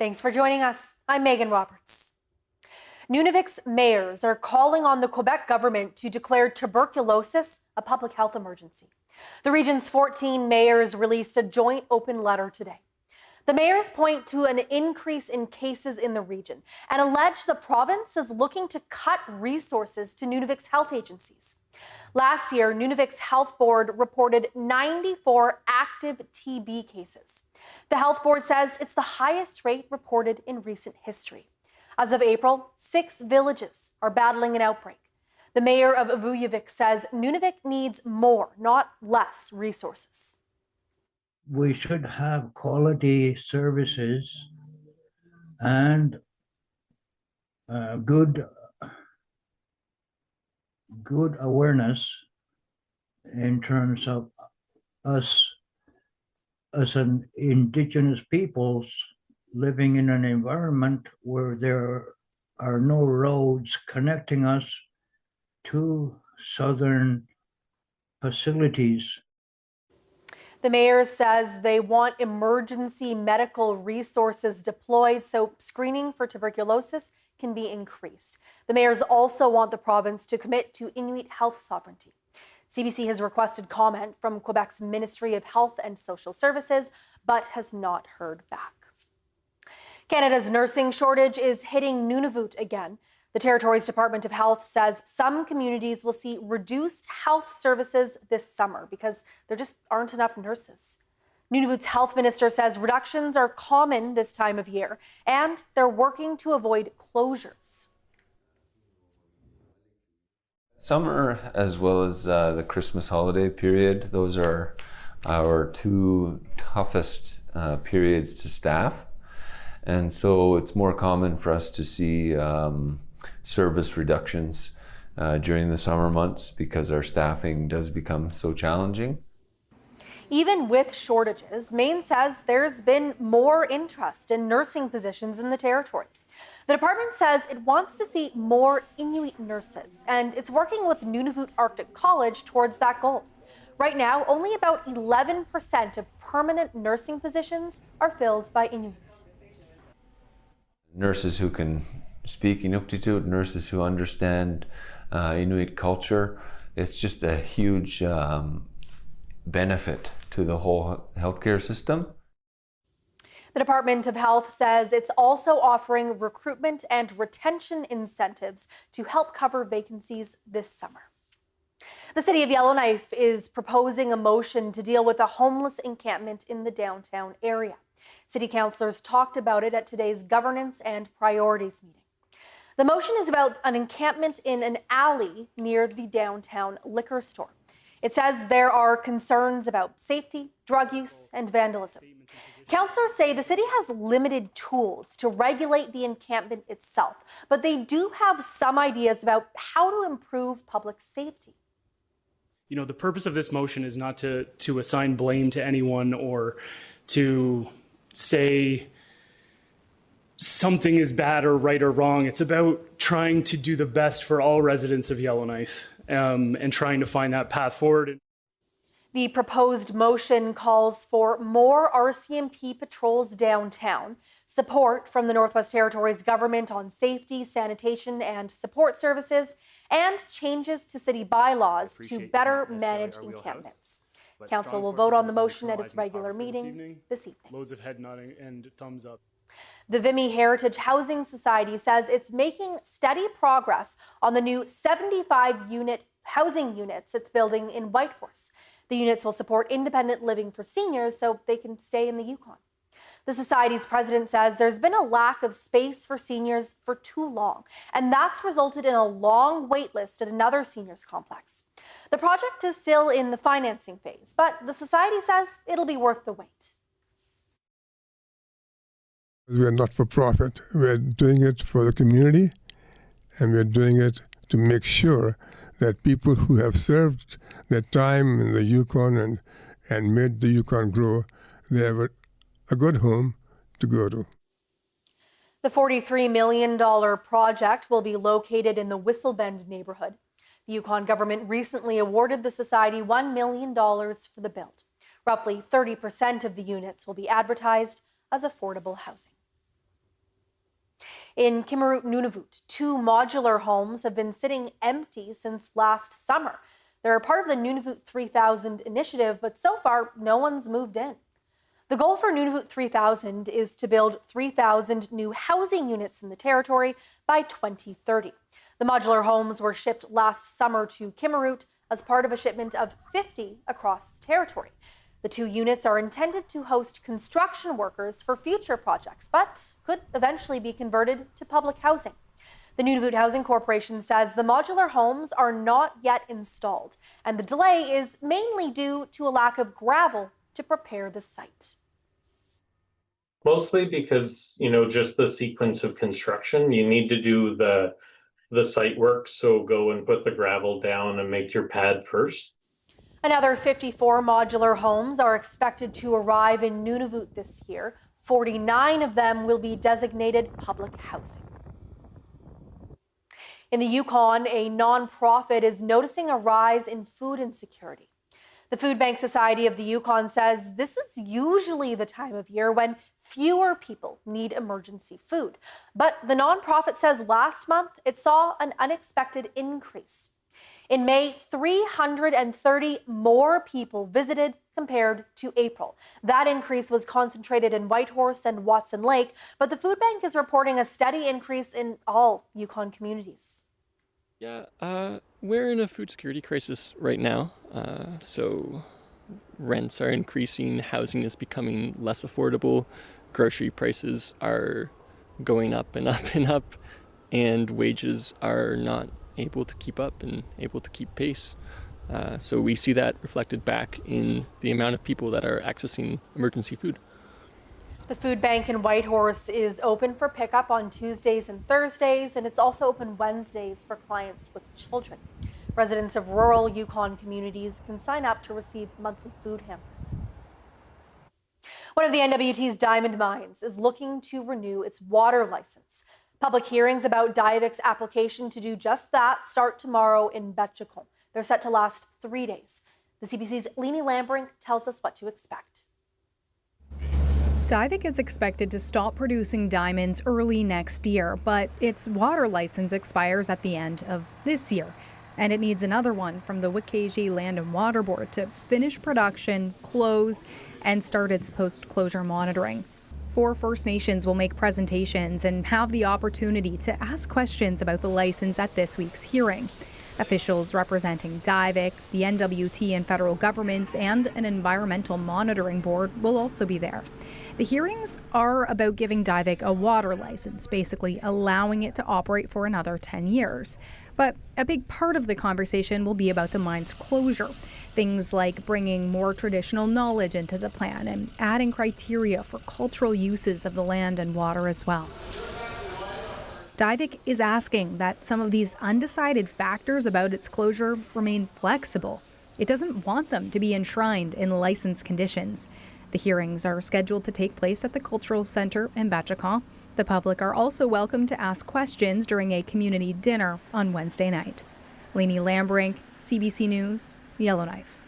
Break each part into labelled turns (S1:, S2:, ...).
S1: Thanks for joining us. I'm Megan Roberts. Nunavik's mayors are calling on the Quebec government to declare tuberculosis a public health emergency. The region's 14 mayors released a joint open letter today. The mayors point to an increase in cases in the region and allege the province is looking to cut resources to Nunavik's health agencies. Last year, Nunavik's health board reported 94 active TB cases. The health board says it's the highest rate reported in recent history. As of April, 6 villages are battling an outbreak. The mayor of Vimy says Nunavik needs more, not less, resources.
S2: We should have quality services and good awareness in terms of us as an Indigenous peoples living in an environment where there are no roads connecting us to southern facilities.
S1: The mayor says they want emergency medical resources deployed so screening for tuberculosis can be increased. The mayors also want the province to commit to Inuit health sovereignty. CBC has requested comment from Quebec's Ministry of Health and Social Services, but has not heard back. Canada's nursing shortage is hitting Nunavut again. The territory's Department of Health says some communities will see reduced health services this summer because there just aren't enough nurses. Nunavut's health minister says reductions are common this time of year, and they're working to avoid closures.
S3: Summer, as well as the Christmas holiday period, those are our two toughest periods to staff. And so it's more common for us to see service reductions during the summer months because our staffing does become so challenging.
S1: Even with shortages, Maine says there's been more interest in nursing positions in the territory. The department says it wants to see more Inuit nurses, and it's working with Nunavut Arctic College towards that goal. Right now, only about 11% of permanent nursing positions are filled by Inuit.
S3: Nurses who can speak Inuktitut, nurses who understand Inuit culture, it's just a huge benefit to the whole healthcare system.
S1: The Department of Health says it's also offering recruitment and retention incentives to help cover vacancies this summer. The city of Yellowknife is proposing a motion to deal with a homeless encampment in the downtown area. City councillors talked about it at today's governance and priorities meeting. The motion is about an encampment in an alley near the downtown liquor store. It says there are concerns about safety, drug use, and vandalism. Councillors say the city has limited tools to regulate the encampment itself, but they do have some ideas about how to improve public safety.
S4: You know, the purpose of this motion is not to assign blame to anyone or to say something is bad or right or wrong. It's about trying to do the best for all residents of Yellowknife and trying to find that path forward.
S1: The proposed motion calls for more RCMP patrols downtown, support from the Northwest Territories government on safety, sanitation, and support services, and changes to city bylaws to better manage encampments. Council will vote on the motion at its regular meeting this evening.
S4: Loads of head nodding and thumbs up.
S1: The Vimy Heritage Housing Society says it's making steady progress on the new 75-unit housing units it's building in Whitehorse. The units will support independent living for seniors so they can stay in the Yukon. The Society's president says there's been a lack of space for seniors for too long, and that's resulted in a long wait list at another seniors complex. The project is still in the financing phase, but the Society says it'll be worth the wait.
S5: We are not for profit. We're doing it for the community, and we're doing it to make sure that people who have served their time in the Yukon and made the Yukon grow, they have a good home to go to.
S1: The $43 million project will be located in the Whistlebend neighborhood. The Yukon government recently awarded the Society $1 million for the build. Roughly 30% of the units will be advertised as affordable housing. In Kimmirut, Nunavut, 2 modular homes have been sitting empty since last summer. They're a part of the Nunavut 3000 initiative, but so far, no one's moved in. The goal for Nunavut 3000 is to build 3,000 new housing units in the territory by 2030. The modular homes were shipped last summer to Kimmirut as part of a shipment of 50 across the territory. The 2 units are intended to host construction workers for future projects, but could eventually be converted to public housing. The Nunavut Housing Corporation says the modular homes are not yet installed, and the delay is mainly due to a lack of gravel to prepare the site.
S6: Mostly because, just the sequence of construction, you need to do the site work. So go and put the gravel down and make your pad first.
S1: Another 54 modular homes are expected to arrive in Nunavut this year. 49 of them will be designated public housing. In the Yukon, a nonprofit is noticing a rise in food insecurity. The Food Bank Society of the Yukon says this is usually the time of year when fewer people need emergency food. But the nonprofit says last month it saw an unexpected increase. In May, 330 more people visited compared to April. That increase was concentrated in Whitehorse and Watson Lake, but the Food Bank is reporting a steady increase in all Yukon communities.
S7: Yeah, we're in a food security crisis right now. So rents are increasing, housing is becoming less affordable, grocery prices are going up and up and up, and wages are not able to keep up and able to keep pace. So we see that reflected back in the amount of people that are accessing emergency food.
S1: The food bank in Whitehorse is open for pickup on Tuesdays and Thursdays, and it's also open Wednesdays for clients with children. Residents of rural Yukon communities can sign up to receive monthly food hampers. One of the NWT's diamond mines is looking to renew its water license. Public hearings about Divik's application to do just that start tomorrow in Betchacon. They're set to last 3 days. The CBC's Leni Lambrink tells us what to expect.
S8: Divik is expected to stop producing diamonds early next year, but its water license expires at the end of this year. And it needs another one from the Wik'eji Land and Water Board to finish production, close, and start its post-closure monitoring. 4 First Nations will make presentations and have the opportunity to ask questions about the license at this week's hearing. Officials representing Divik, the NWT and federal governments, and an environmental monitoring board will also be there. The hearings are about giving Divik a water license, basically allowing it to operate for another 10 years. But a big part of the conversation will be about the mine's closure. Things like bringing more traditional knowledge into the plan and adding criteria for cultural uses of the land and water as well. Divik is asking that some of these undecided factors about its closure remain flexible. It doesn't want them to be enshrined in license conditions. The hearings are scheduled to take place at the Cultural Centre in Betchacon. The public are also welcome to ask questions during a community dinner on Wednesday night. Leni Lambrink, CBC News, Yellowknife.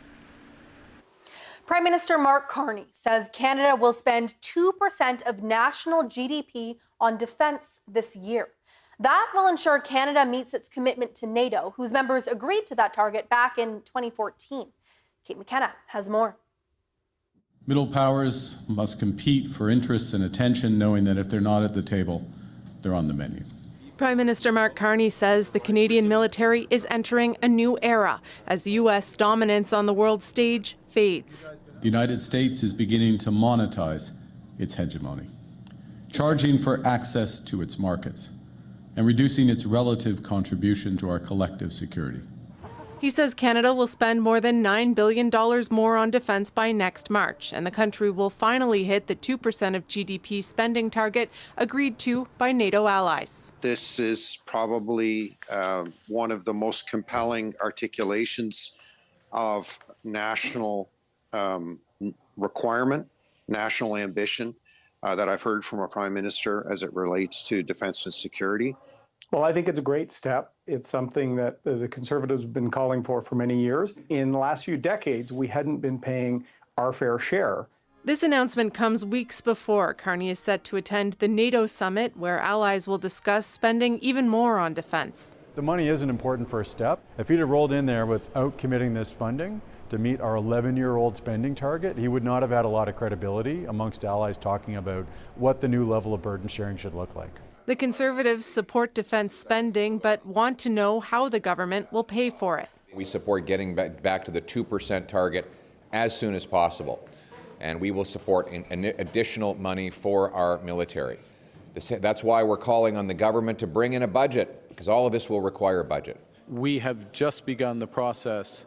S1: Prime Minister Mark Carney says Canada will spend 2% of national GDP on defence this year. That will ensure Canada meets its commitment to NATO, whose members agreed to that target back in 2014. Kate McKenna has more.
S9: Middle powers must compete for interests and attention, knowing that if they're not at the table, they're on the menu.
S10: Prime Minister Mark Carney says the Canadian military is entering a new era as U.S. dominance on the world stage fades.
S9: The United States is beginning to monetize its hegemony, charging for access to its markets and reducing its relative contribution to our collective security.
S10: He says Canada will spend more than $9 billion more on defense by next March, and the country will finally hit the 2% of GDP spending target agreed to by NATO allies.
S11: This is probably one of the most compelling articulations of national requirement, national ambition that I've heard from a prime minister as it relates to defense and security.
S12: Well, I think it's a great step. It's something that the Conservatives have been calling for many years. In the last few decades, we hadn't been paying our fair share
S10: This announcement comes weeks before Carney is set to attend the NATO summit, where allies will discuss spending even more on defense.
S13: The money is an important first step. If he'd have rolled in there without committing this funding to meet our 11-year-old spending target, he would not have had a lot of credibility amongst allies talking about what the new level of burden sharing should look like.
S10: The Conservatives support defense spending, but want to know how the government will pay for it.
S14: We support getting back to the 2% target as soon as possible. And we will support additional money for our military. That's why we're calling on the government to bring in a budget, because all of this will require a budget.
S9: We have just begun the process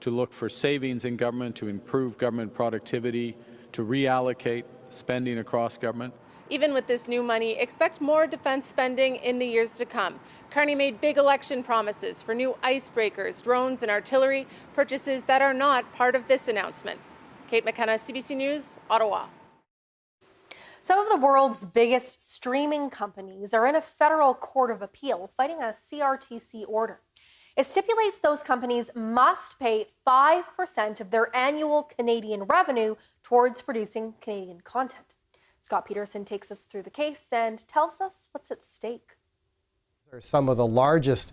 S9: to look for savings in government, to improve government productivity, to reallocate spending across government.
S10: Even with this new money, expect more defense spending in the years to come. Carney made big election promises for new icebreakers, drones, and artillery, purchases that are not part of this announcement. Kate McKenna, CBC News, Ottawa.
S1: Some of the world's biggest streaming companies are in a federal court of appeal fighting a CRTC order. It stipulates those companies must pay 5% of their annual Canadian revenue towards producing Canadian content. Scott Peterson takes us through the case and tells us what's at stake.
S15: Some of the largest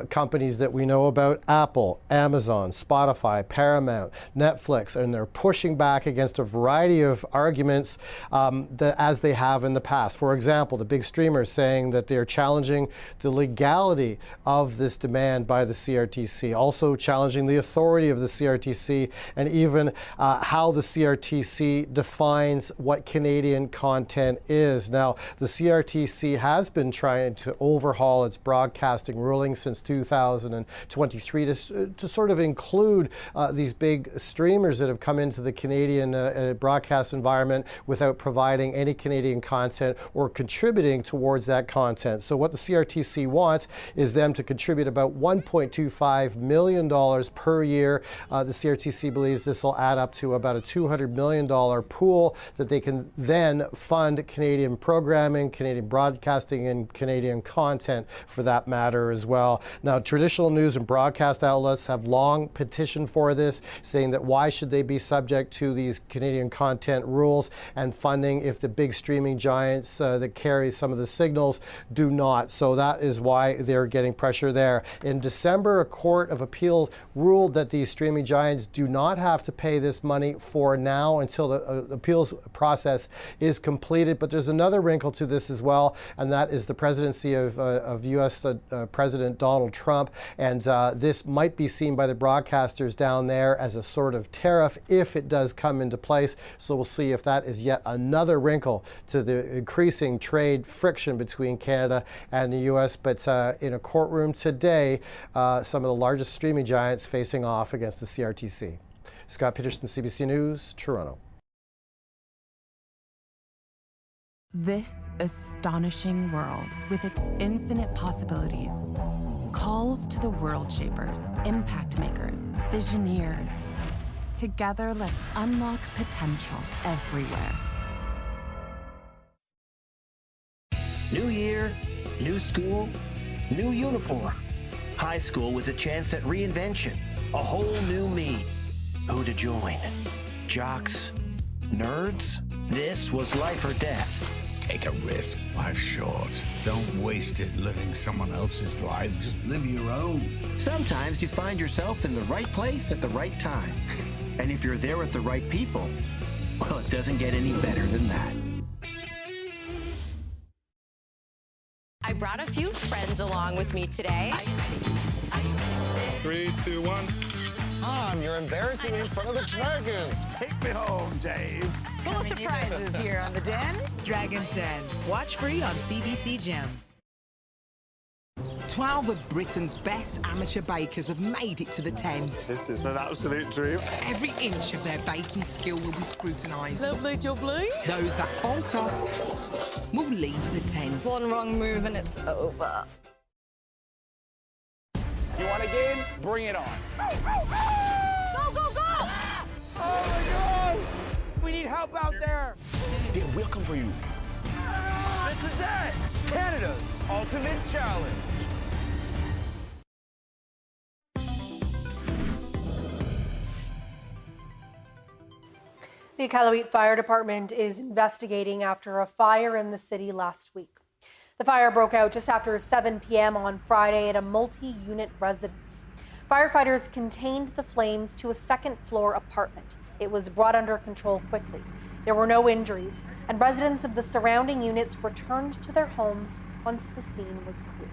S15: companies that we know about: Apple, Amazon, Spotify, Paramount, Netflix, and they're pushing back against a variety of arguments as they have in the past. For example, the big streamers saying that they're challenging the legality of this demand by the CRTC, also challenging the authority of the CRTC, and even how the CRTC defines what Canadian content is. Now, the CRTC has been trying to overhaul its broadcasting ruling since 2023 to sort of include these big streamers that have come into the Canadian broadcast environment without providing any Canadian content or contributing towards that content. So what the CRTC wants is them to contribute about $1.25 million per year. The CRTC believes this will add up to about a $200 million pool that they can then fund Canadian programming, Canadian broadcasting, and Canadian content for that matter as well. Now, traditional news and broadcast outlets have long petitioned for this, saying that why should they be subject to these Canadian content rules and funding if the big streaming giants that carry some of the signals do not. So that is why they're getting pressure there. In December, a court of appeal ruled that these streaming giants do not have to pay this money for now until the appeals process is completed. But there's another wrinkle to this as well, and that is the presidency of U.S. President Donald Trump, and this might be seen by the broadcasters down there as a sort of tariff if it does come into place. So we'll see if that is yet another wrinkle to the increasing trade friction between Canada and the U.S. But in a courtroom today, some of the largest streaming giants facing off against the CRTC. Scott Peterson, CBC News, Toronto.
S16: This astonishing world, with its infinite possibilities, calls to the world shapers, impact makers, visioneers. Together, let's unlock potential everywhere.
S17: New year, new school, new uniform. High school was a chance at reinvention, a whole new me. Who to join? Jocks? Nerds? This was life or death.
S18: Take a risk. Life's short. Don't waste it living someone else's life. Just live your own.
S17: Sometimes you find yourself in the right place at the right time. And if you're there with the right people, well, it doesn't get any better than that.
S19: I brought a few friends along with me today.
S20: 3, 2, 1.
S21: Mom, you're embarrassing me in front of the dragons.
S18: Take me home, James.
S22: Full of surprises here on The Den. Dragon's Den. Watch free on CBC Gem.
S23: 12 of Britain's best amateur bakers have made it to the tent.
S20: This is an absolute dream.
S23: Every inch of their baking skill will be scrutinised.
S22: Lovely jubbly.
S23: Those that falter will leave the tent.
S19: One wrong move and it's over.
S24: You want a game? Bring it on.
S19: Go, go, go!
S24: Oh my God! We need help out there.
S18: Yeah, we'll come for you.
S24: This is it! Canada's ultimate challenge.
S1: The Iqaluit Fire Department is investigating after a fire in the city last week. The fire broke out just after 7 p.m. on Friday at a multi-unit residence. Firefighters contained the flames to a second-floor apartment. It was brought under control quickly. There were no injuries, and residents of the surrounding units returned to their homes once the scene was cleared.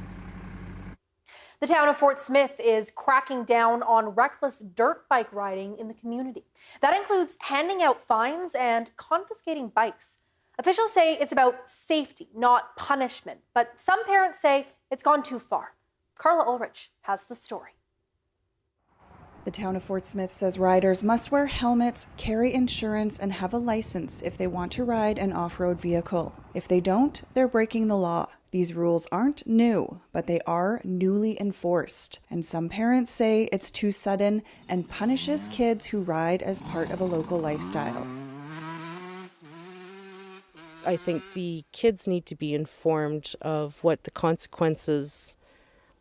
S1: The town of Fort Smith is cracking down on reckless dirt bike riding in the community. That includes handing out fines and confiscating bikes. Officials say it's about safety, not punishment, but some parents say it's gone too far. Carla Ulrich has the story.
S2: The town of Fort Smith says riders must wear helmets, carry insurance, and have a license if they want to ride an off-road vehicle. If they don't, they're breaking the law. These rules aren't new, but they are newly enforced. And some parents say it's too sudden and punishes kids who ride as part of a local lifestyle.
S3: I think the kids need to be informed of what the consequences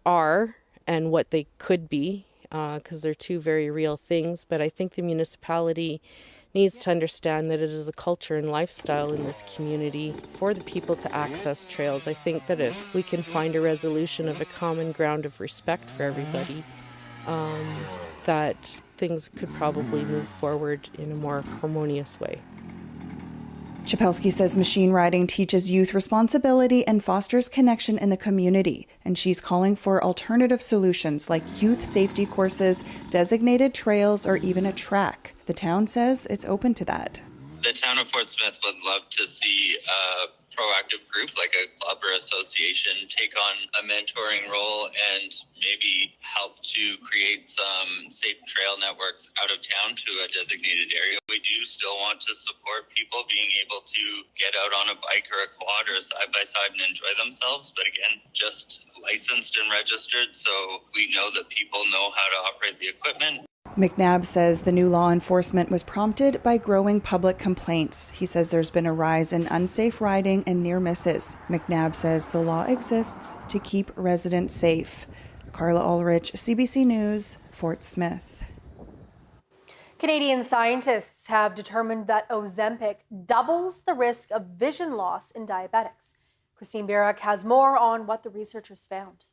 S3: are and what they could be, because they're two very real things. But I think the municipality needs to understand that it is a culture and lifestyle in this community for the people to access trails. I think that if we can find a resolution of a common ground of respect for everybody, that things could probably move forward in a more harmonious way.
S2: Chapelski says machine riding teaches youth responsibility and fosters connection in the community, and she's calling for alternative solutions like youth safety courses, designated trails, or even a track. The town says it's open to that.
S4: The town of Fort Smith would love to see a proactive group like a club or association take on a mentoring role and maybe help to create some safe trail networks out of town to a designated area. We do still want to support people being able to get out on a bike or a quad or a side-by-side and enjoy themselves, but again, just licensed and registered so we know that people know how to operate the equipment.
S2: McNabb says the new law enforcement was prompted by growing public complaints. He says there's been a rise in unsafe riding and near misses. McNabb says the law exists to keep residents safe. Carla Ulrich, CBC News, Fort Smith.
S1: Canadian scientists have determined that Ozempic doubles the risk of vision loss in diabetics. Christine Birak has more on what the researchers found.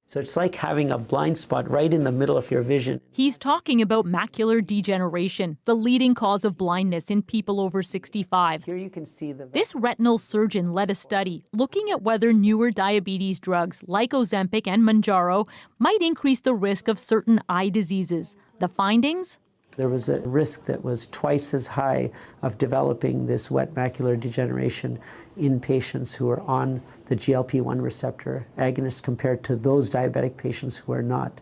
S5: So it's like having a blind spot right in the middle of your vision.
S25: He's talking about macular degeneration, the leading cause of blindness in people over 65.
S5: Here you can see
S25: This retinal surgeon led a study looking at whether newer diabetes drugs like Ozempic and Mounjaro might increase the risk of certain eye diseases. The findings?
S5: There was a risk that was twice as high of developing this wet macular degeneration in patients who are on the GLP-1 receptor agonist compared to those diabetic patients who are not.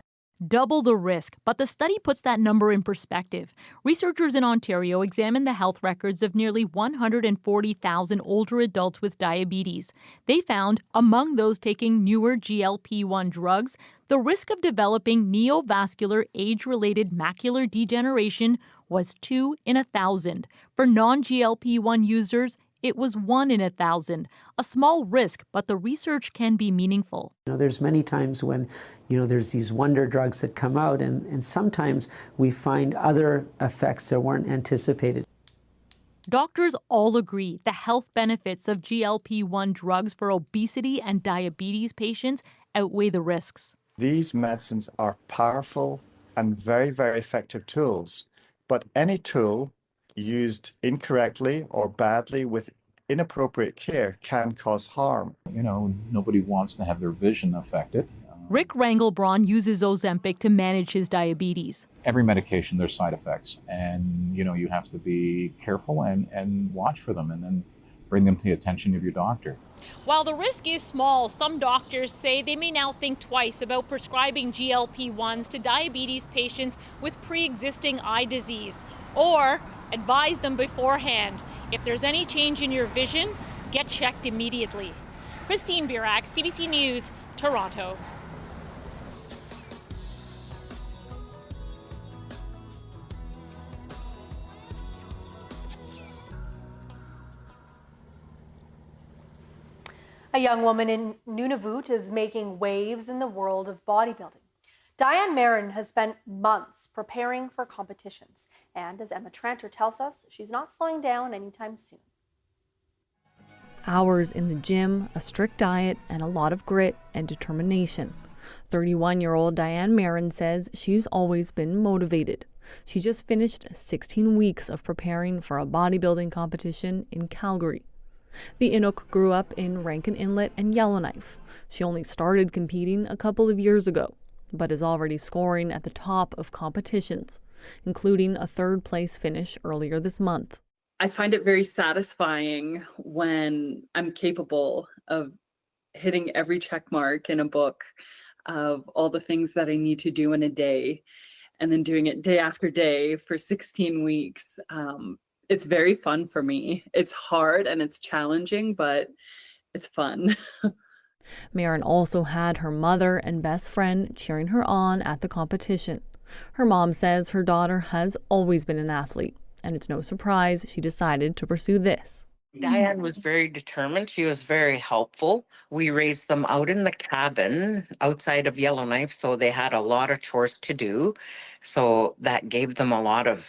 S25: Double the risk, but the study puts that number in perspective. Researchers in Ontario examined the health records of nearly 140,000 older adults with diabetes. They found, among those taking newer GLP-1 drugs, the risk of developing neovascular age-related macular degeneration was 2 in 1,000. For non-GLP-1 users, it was 1 in 1,000. A small risk, but the research can be meaningful.
S5: There's many times when, there's these wonder drugs that come out, and sometimes we find other effects that weren't anticipated.
S25: Doctors all agree the health benefits of GLP-1 drugs for obesity and diabetes patients outweigh the risks.
S26: These medicines are powerful and very, very effective tools, but any tool used incorrectly or badly with inappropriate care can cause harm.
S27: Nobody wants to have their vision affected.
S25: Rick Rangelbraun uses Ozempic to manage his diabetes.
S27: Every medication, there's side effects, and you have to be careful and watch for them and then bring them to the attention of your doctor.
S25: While the risk is small, some doctors say they may now think twice about prescribing GLP-1s to diabetes patients with pre-existing eye disease, or advise them beforehand. If there's any change in your vision, get checked immediately. Christine Birak, CBC News, Toronto.
S1: A young woman in Nunavut is making waves in the world of bodybuilding. Diane Marin has spent months preparing for competitions. And as Emma Tranter tells us, she's not slowing down anytime soon.
S6: Hours in the gym, a strict diet, and a lot of grit and determination. 31-year-old Diane Marin says she's always been motivated. She just finished 16 weeks of preparing for a bodybuilding competition in Calgary. The Inuk grew up in Rankin Inlet and Yellowknife. She only started competing a couple of years ago, but is already scoring at the top of competitions, including a third-place finish earlier this month.
S7: I find it very satisfying when I'm capable of hitting every check mark in a book of all the things that I need to do in a day, and then doing it day after day for 16 weeks. It's very fun for me. It's hard and it's challenging, but it's fun.
S6: Marin also had her mother and best friend cheering her on at the competition. Her mom says her daughter has always been an athlete, and it's no surprise she decided to pursue this.
S8: Diane was very determined. She was very helpful. We raised them out in the cabin outside of Yellowknife, so they had a lot of chores to do. So that gave them a lot of,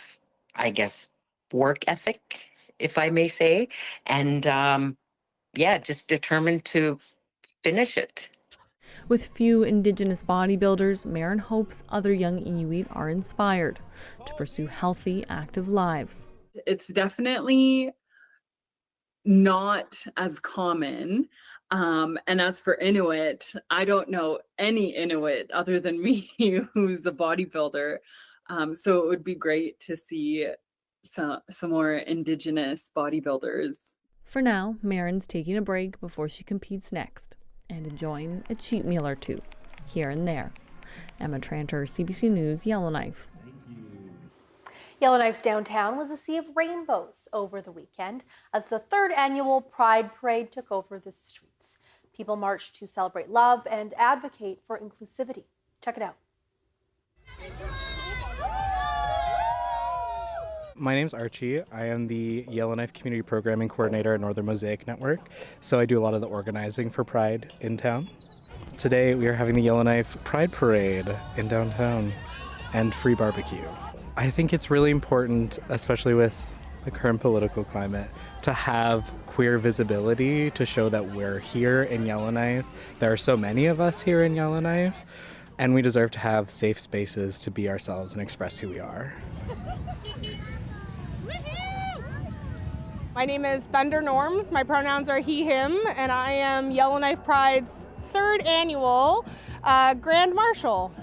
S8: I guess, work ethic, if I may say. And just determined to finish it.
S6: With few Indigenous bodybuilders, Marin hopes other young Inuit are inspired to pursue healthy, active lives.
S7: It's definitely not as common. And as for Inuit, I don't know any Inuit other than me who's a bodybuilder. So it would be great to see some more Indigenous bodybuilders.
S6: For now, Marin's taking a break before she competes next and enjoying a cheat meal or two here and there. Emma Tranter, CBC News, Yellowknife.
S1: Yellowknife's downtown was a sea of rainbows over the weekend as the third annual Pride Parade took over the streets. People marched to celebrate love and advocate for inclusivity. Check it out.
S11: My name's Archie. I am the Yellowknife Community Programming Coordinator at Northern Mosaic Network, so I do a lot of the organizing for Pride in town. Today we are having the Yellowknife Pride Parade in downtown and free barbecue. I think it's really important, especially with the current political climate, to have queer visibility to show that we're here in Yellowknife. There are so many of us here in Yellowknife, and we deserve to have safe spaces to be ourselves and express who we are.
S12: My name is Thunder Norms. My pronouns are he, him, and I am Yellowknife Pride's third annual Grand Marshal.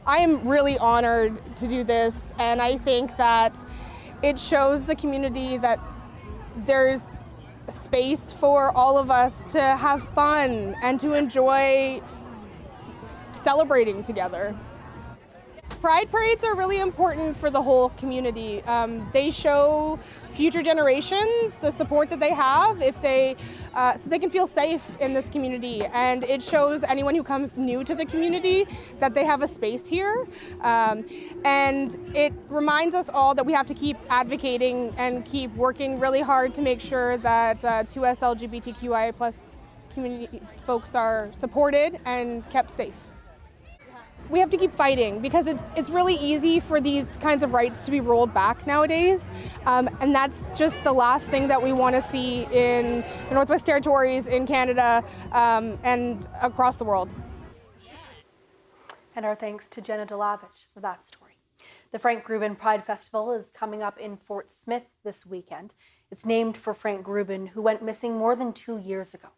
S12: I am really honored to do this, and I think that it shows the community that there's space for all of us to have fun and to enjoy celebrating together. Pride parades are really important for the whole community. They show future generations the support that they have so they can feel safe in this community. And it shows anyone who comes new to the community that they have a space here. And it reminds us all that we have to keep advocating and keep working really hard to make sure that 2S LGBTQIA+ community folks are supported and kept safe. We have to keep fighting because it's really easy for these kinds of rights to be rolled back nowadays. And that's just the last thing that we want to see in the Northwest Territories, in Canada, and across the world.
S1: And our thanks to Jenna Delavich for that story. The Frank Grubin Pride Festival is coming up in Fort Smith this weekend. It's named for Frank Grubin, who went missing more than 2 years ago.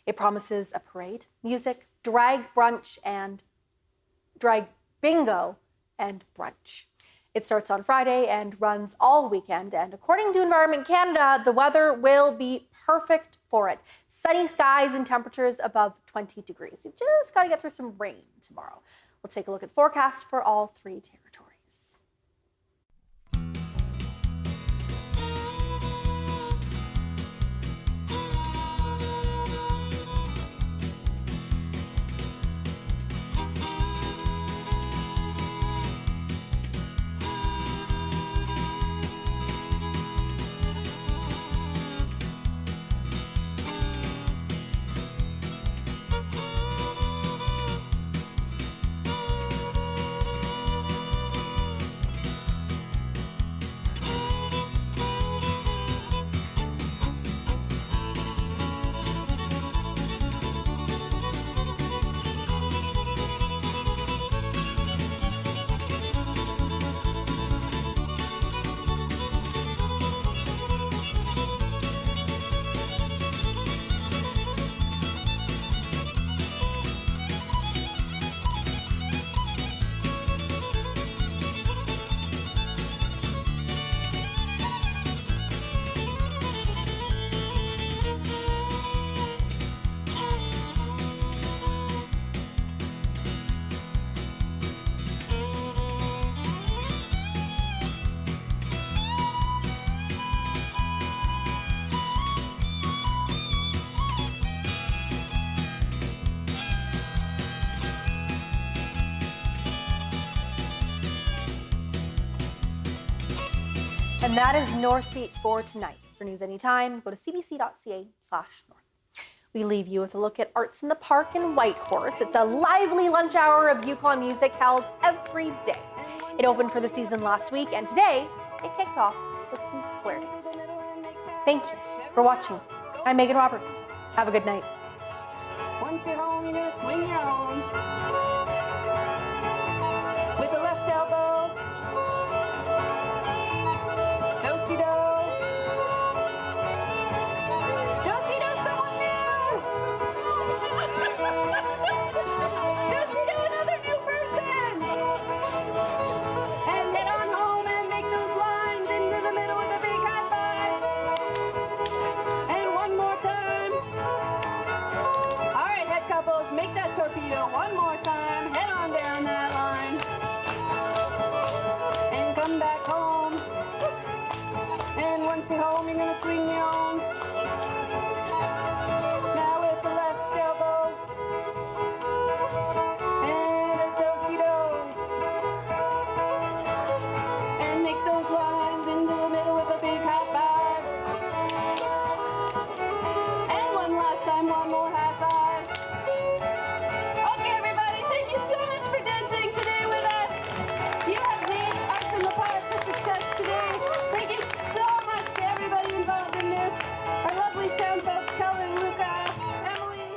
S1: It promises a parade, music, drag brunch, and drag bingo and brunch. It starts on Friday and runs all weekend, and according to Environment Canada, the weather will be perfect for it. Sunny skies and temperatures above 20 degrees. You've just got to get through some rain tomorrow. Let's take a look at the forecast for all three territories. And that is Northbeat for tonight. For news anytime, go to cbc.ca/north. We leave you with a look at Arts in the Park in Whitehorse. It's a lively lunch hour of Yukon music held every day. It opened for the season last week, and today it kicked off with some square dancing. Thank you for watching. I'm Megan Roberts. Have a good night.
S9: Once you're home, you're gonna swing your own. With the left elbow. Do-si-do. Do-si-do, someone new. Do-si-do, another new person. And head on home and make those lines into the middle with a big high five. And one more time. All right, head couples, make that torpedo one more time. Head on down that line. And come back home. And once you're home, you're gonna swing your own. Now with the left elbow. And a do-si-do. And make those lines into the middle with a big high five. And one last time, one more high five. Okay, everybody, thank you so much for dancing today with us. You have made Arts in the Park a success today. Thank you so much to everybody involved in this. Our lovely sound folks, Kelvin, Luca, Emily.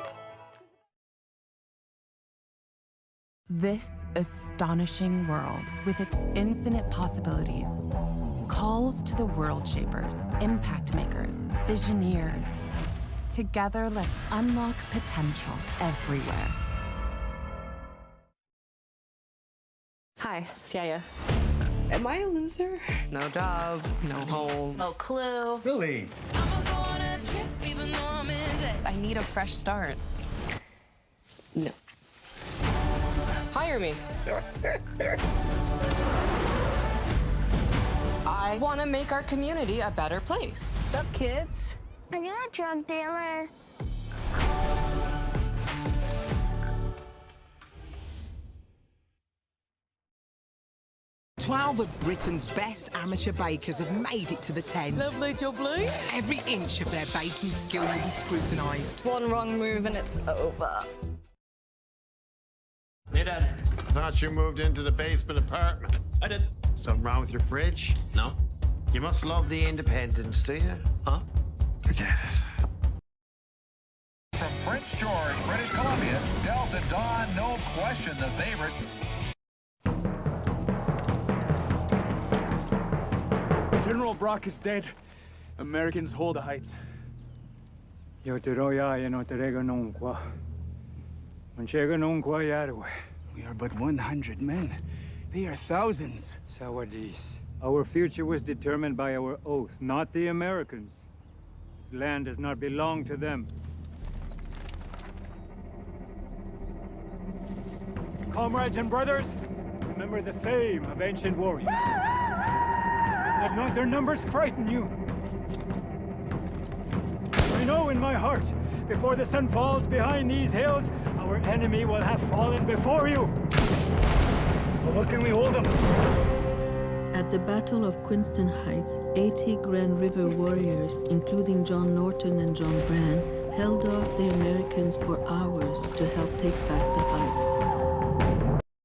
S10: This astonishing world, with its infinite possibilities, calls to the world shapers, impact makers, visioneers. Together, let's unlock potential everywhere.
S13: Hi, it's Yaya.
S22: Am I a loser?
S13: No job, no home.
S19: No clue.
S21: Billy.
S13: I need a fresh start. No. Hire me. I want to make our community a better place. Sup, kids?
S14: I got John Taylor.
S23: 12 of Britain's best amateur bakers have made it to the tent.
S13: Lovely jubbly.
S23: Every inch of their baking skill will be scrutinised.
S13: One wrong move and it's over.
S21: Hey, Dad. I thought you moved into the basement apartment.
S15: I did.
S21: Something wrong with your fridge?
S15: No.
S21: You must love the independence, do you?
S15: Huh?
S21: Forget it.
S16: From Prince George, British Columbia, Delta Dawn, no question the favorite.
S24: General Brock is dead. Americans hold the heights.
S17: We are
S24: but 100 men. They are thousands.
S17: Sawadis. Our future was determined by our oath, not the Americans. This land does not belong to them. Comrades and brothers, remember the fame of ancient warriors. Let not their numbers frighten you. I know in my heart, before the sun falls behind these hills, our enemy will have fallen before you.
S24: Well, what can we hold them?
S28: At the Battle of Queenston Heights, 80 Grand River warriors, including John Norton and John Brand, held off the Americans for hours to help take back the heights.